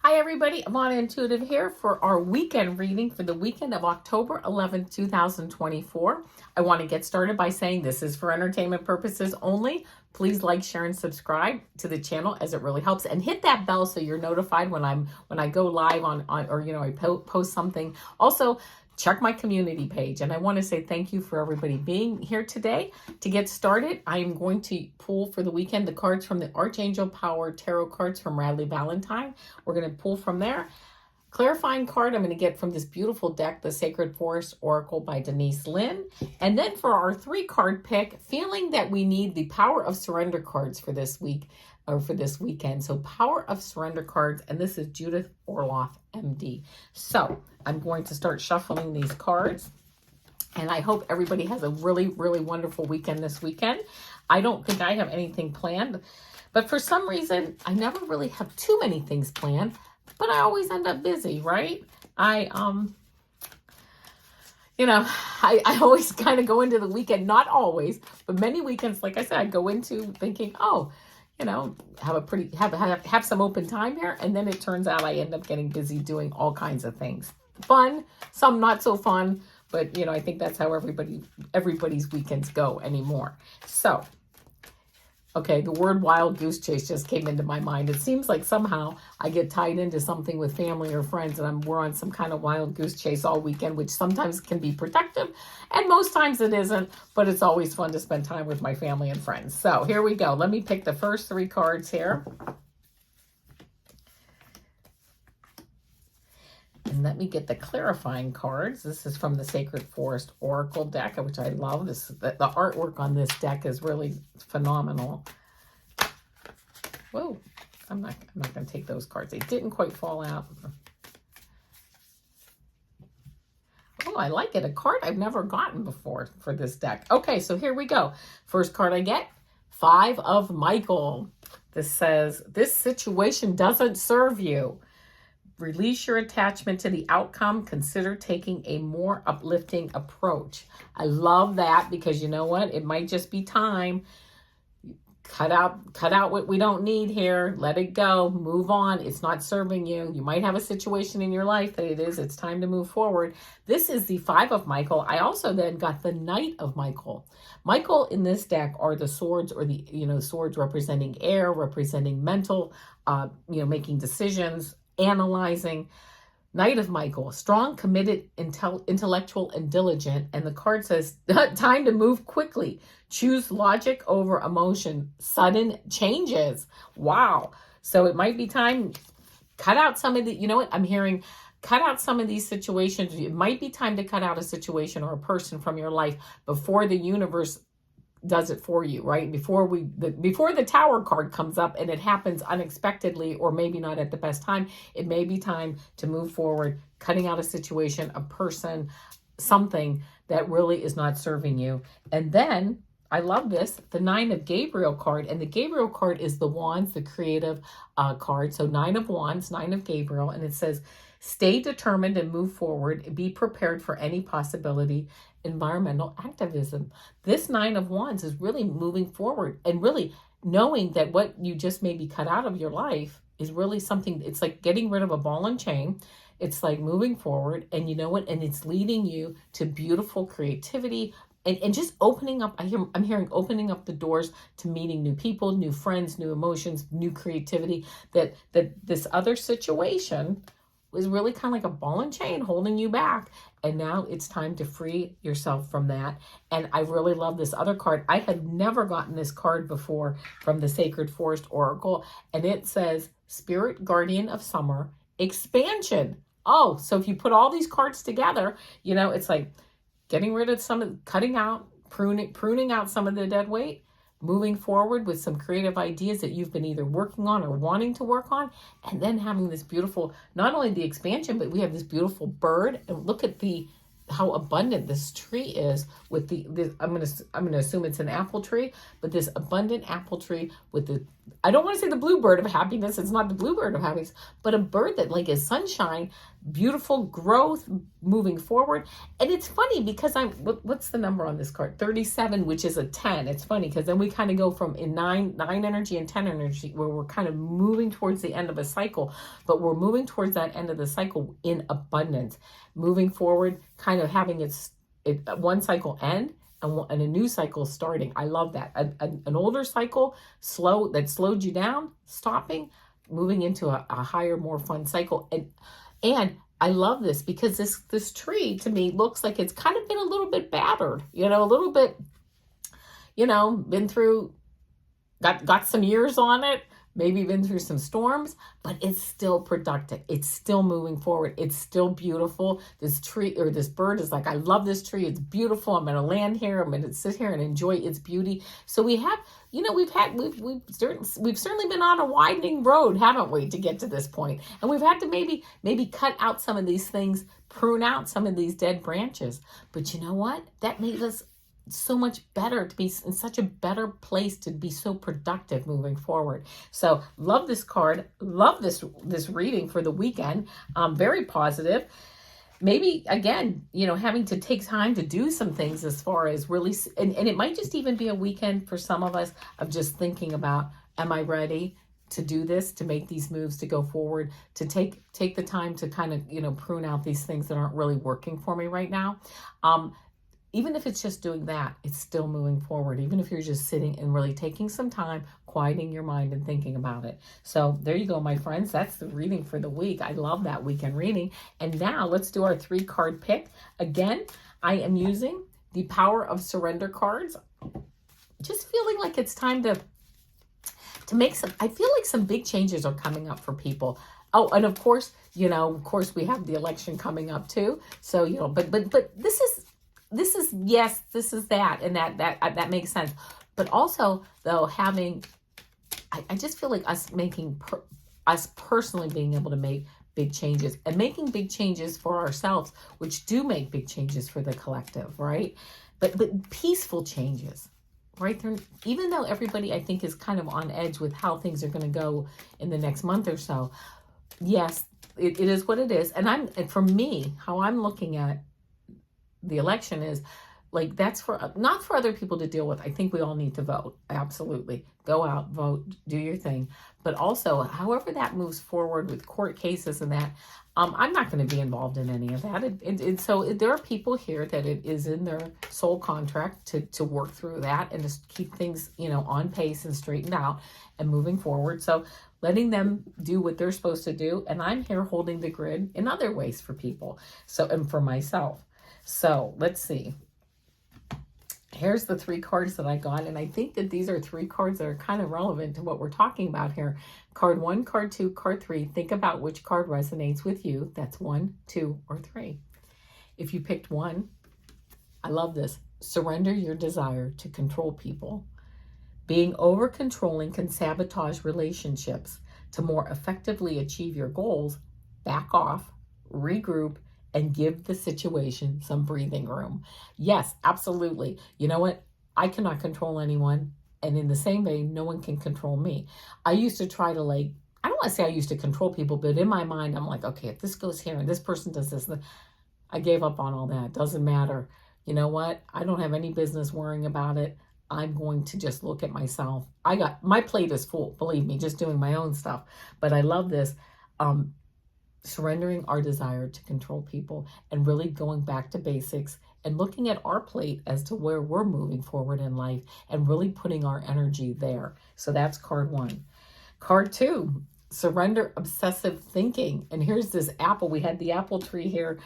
Hi everybody, Avana Intuitive here for our weekend reading for the weekend of October 11th, 2024. I want to get started by saying this is for entertainment purposes only. Please like, share, and subscribe to the channel as it really helps. And hit that bell so you're notified when I go live on or I post something. Also, check my community page. And I want to say thank you for everybody being here today. To get started, I am going to pull for the weekend the cards from the Archangel Power Tarot Cards from Radleigh Valentine. We're going to pull from there. Clarifying card I'm going to get from this beautiful deck, the Sacred Forest Oracle by Denise Linn. And then for our 3-card pick, feeling that we need the Power of Surrender cards for this week or for this weekend. So Power of Surrender cards, and this is Judith Orloff, MD. So I'm going to start shuffling these cards. And I hope everybody has a really, really wonderful weekend this weekend. I don't think I have anything planned, but for some reason, I never really have too many things planned, but I always end up busy, right? I always kind of go into the weekend, not always, but many weekends, like I said, I go into thinking, oh, have some open time here. And then it turns out I end up getting busy doing all kinds of things. Fun, some not so fun, but I think that's how everybody's weekends go anymore. So, okay, the word wild goose chase just came into my mind. It seems like somehow I get tied into something with family or friends and we're on some kind of wild goose chase all weekend, which sometimes can be protective and most times it isn't, but it's always fun to spend time with my family and friends. So here we go. Let me pick the first 3 cards here. And let me get the clarifying cards. This is from the Sacred Forest Oracle deck, which I love. The artwork on this deck is really phenomenal. Whoa, I'm not going to take those cards. They didn't quite fall out. Oh, I like it. A card I've never gotten before for this deck. Okay, so here we go. First card I get, 5 of Michael. This says, this situation doesn't serve you. Release your attachment to the outcome. Consider taking a more uplifting approach. I love that because you know what? It might just be time. Cut out what we don't need here. Let it go. Move on. It's not serving you. You might have a situation in your life that it's time to move forward. This is the 5 of Michael. I also then got the Knight of Michael. Michael in this deck are the swords, or the swords representing air, representing mental, making decisions, analyzing. Knight of Michael, strong, committed, intellectual, and diligent. And the card says, time to move quickly. Choose logic over emotion. Sudden changes. Wow. So it might be time, cut out some of the, I'm hearing, cut out some of these situations. It might be time to cut out a situation or a person from your life before the universe does it for you, right? Before the Tower card comes up and it happens unexpectedly or maybe not at the best time, it may be time to move forward, cutting out a situation, a person, something that really is not serving you. And then I love this, the 9 of Gabriel card, and the Gabriel card is the Wands, the creative card. So 9 of Wands, 9 of Gabriel, and it says, stay determined and move forward. Be prepared for any possibility. Environmental activism. This 9 of Wands is really moving forward and really knowing that what you just maybe cut out of your life is really something. It's like getting rid of a ball and chain. It's like moving forward, and you know what? And it's leading you to beautiful creativity and just opening up. I'm hearing opening up the doors to meeting new people, new friends, new emotions, new creativity. That this other situation was really kind of like a ball and chain holding you back. And now it's time to free yourself from that. And I really love this other card. I had never gotten this card before from the Sacred Forest Oracle. And it says, Spirit Guardian of Summer, Expansion. Oh, so if you put all these cards together, it's like getting rid of cutting out, pruning out some of the dead weight, moving forward with some creative ideas that you've been either working on or wanting to work on, and then having this beautiful, not only the expansion, but we have this beautiful bird. And look at how abundant this tree is with I'm gonna assume it's an apple tree, but this abundant apple tree with I don't want to say the bluebird of happiness. It's not the bluebird of happiness, but a bird that like is sunshine beautiful growth moving forward. And it's funny because what's the number on this card? 37, which is a 10. It's funny because then we kind of go from in 9 energy and 10 energy, where we're kind of moving towards the end of a cycle, but we're moving towards that end of the cycle in abundance, moving forward, kind of having one cycle end and a new cycle starting. I love that. An older cycle that slowed you down, stopping, moving into a higher, more fun cycle. And I love this because this tree to me looks like it's kind of been a little bit battered, a little bit, been through, got some years on it, maybe been through some storms, but it's still productive. It's still moving forward. It's still beautiful. This tree or this bird is like, I love this tree. It's beautiful. I'm going to land here. I'm going to sit here and enjoy its beauty. So we have, we've certainly been on a winding road, haven't we, to get to this point? And we've had to maybe cut out some of these things, prune out some of these dead branches. But you know what? That made us so much better, to be in such a better place, to be so productive moving forward. So love this card, love this reading for the weekend. Very positive. Maybe again, having to take time to do some things as far as really, and it might just even be a weekend for some of us of just thinking about, am I ready to do this, to make these moves, to go forward, to take the time to kind of, prune out these things that aren't really working for me right now. Even if it's just doing that, it's still moving forward. Even if you're just sitting and really taking some time, quieting your mind and thinking about it. So there you go, my friends. That's the reading for the week. I love that weekend reading. And now let's do our 3-card pick. Again, I am using the Power of Surrender cards. Just feeling like it's time to make I feel like some big changes are coming up for people. Oh, and of course, we have the election coming up too. So, but this is yes, this is that, and that makes sense. But also, though, I just feel like us personally being able to make big changes and making big changes for ourselves, which do make big changes for the collective, right? But peaceful changes, right? Even though everybody, I think, is kind of on edge with how things are going to go in the next month or so. Yes, it is what it is. And for me, how I'm looking at the election is like, that's not for other people to deal with. I think we all need to vote. Absolutely. Go out, vote, do your thing. But also, however that moves forward with court cases and that, I'm not going to be involved in any of that. And so there are people here that it is in their soul contract to work through that and just keep things, on pace and straightened out and moving forward. So letting them do what they're supposed to do. And I'm here holding the grid in other ways for people. So, and for myself. So let's see. Here's the 3 cards that I got. And I think that these are 3 cards that are kind of relevant to what we're talking about here. Card 1, card 2, card 3. Think about which card resonates with you. That's 1, 2, or 3. If you picked 1, I love this. Surrender your desire to control people. Being over-controlling can sabotage relationships. To more effectively achieve your goals, back off, regroup, and give the situation some breathing room. Yes, absolutely. You know what? I cannot control anyone. And in the same way, no one can control me. I used to try to I don't want to say I used to control people, but in my mind, I'm like, okay, if this goes here and this person does this, I gave up on all that. It doesn't matter. You know what? I don't have any business worrying about it. I'm going to just look at myself. My plate is full, believe me, just doing my own stuff. But I love this. Surrendering our desire to control people and really going back to basics and looking at our plate as to where we're moving forward in life and really putting our energy there. So that's card 1. Card 2, surrender obsessive thinking. And here's this apple. We had the apple tree here.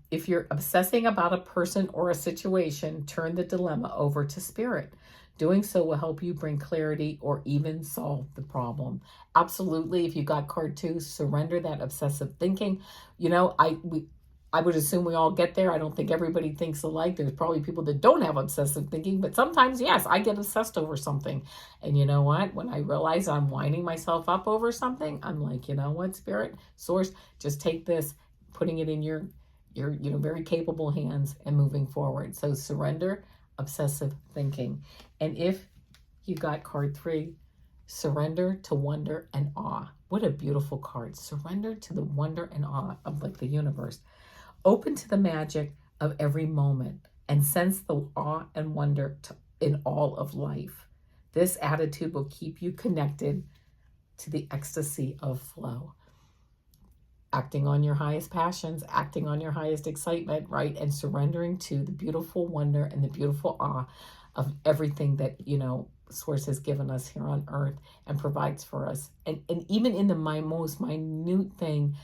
If you're obsessing about a person or a situation, turn the dilemma over to spirit. Doing so will help you bring clarity or even solve the problem. Absolutely. If you got card 2, surrender that obsessive thinking. I would assume we all get there. I don't think everybody thinks alike. There's probably people that don't have obsessive thinking, but sometimes, yes, I get obsessed over something. And you know what? When I realize I'm winding myself up over something, I'm like, you know what, spirit, source, just take this, putting it in your very capable hands and moving forward. So surrender obsessive thinking. And if you got card 3, Surrender to wonder and awe. What a beautiful card. Surrender to the wonder and awe of like the universe. Open to the magic of every moment and sense the awe and wonder in all of life. This attitude will keep you connected to the ecstasy of flow. Acting on your highest passions, acting on your highest excitement, right? And surrendering to the beautiful wonder and the beautiful awe of everything that, you know, Source has given us here on earth and provides for us. And even in the most minute thing,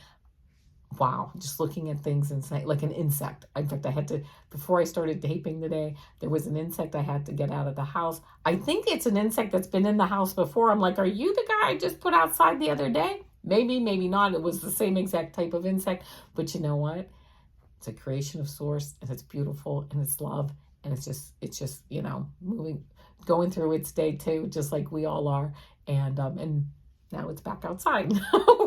wow, just looking at things and saying, like an insect. In fact, I had to, before I started taping today, there was an insect I had to get out of the house. I think it's an insect that's been in the house before. I'm like, are you the guy I just put outside the other day? Maybe, maybe not. It was the same exact type of insect. But you know what? It's a creation of Source, and it's beautiful, and it's love, and it's just, you know, going through its day too, just like we all are. And now it's back outside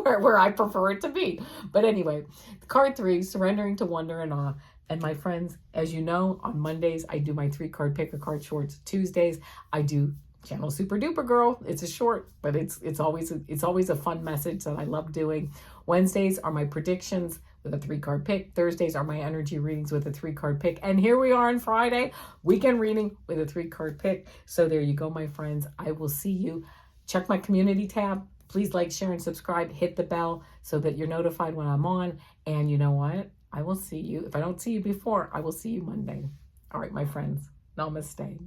where I prefer it to be. But anyway, card 3, surrendering to wonder and awe. And my friends, as you know, on Mondays, I do my 3-card pick a card shorts. Tuesdays, I do Channel Super Duper Girl. It's a short, but it's always a fun message that I love doing. Wednesdays are my predictions with a 3-card pick. Thursdays are my energy readings with a 3-card pick. And here we are on Friday, weekend reading with a 3-card pick. So there you go, my friends. I will see you. Check my community tab. Please like, share, and subscribe. Hit the bell so that you're notified when I'm on. And you know what? I will see you. If I don't see you before, I will see you Monday. All right, my friends. Namaste.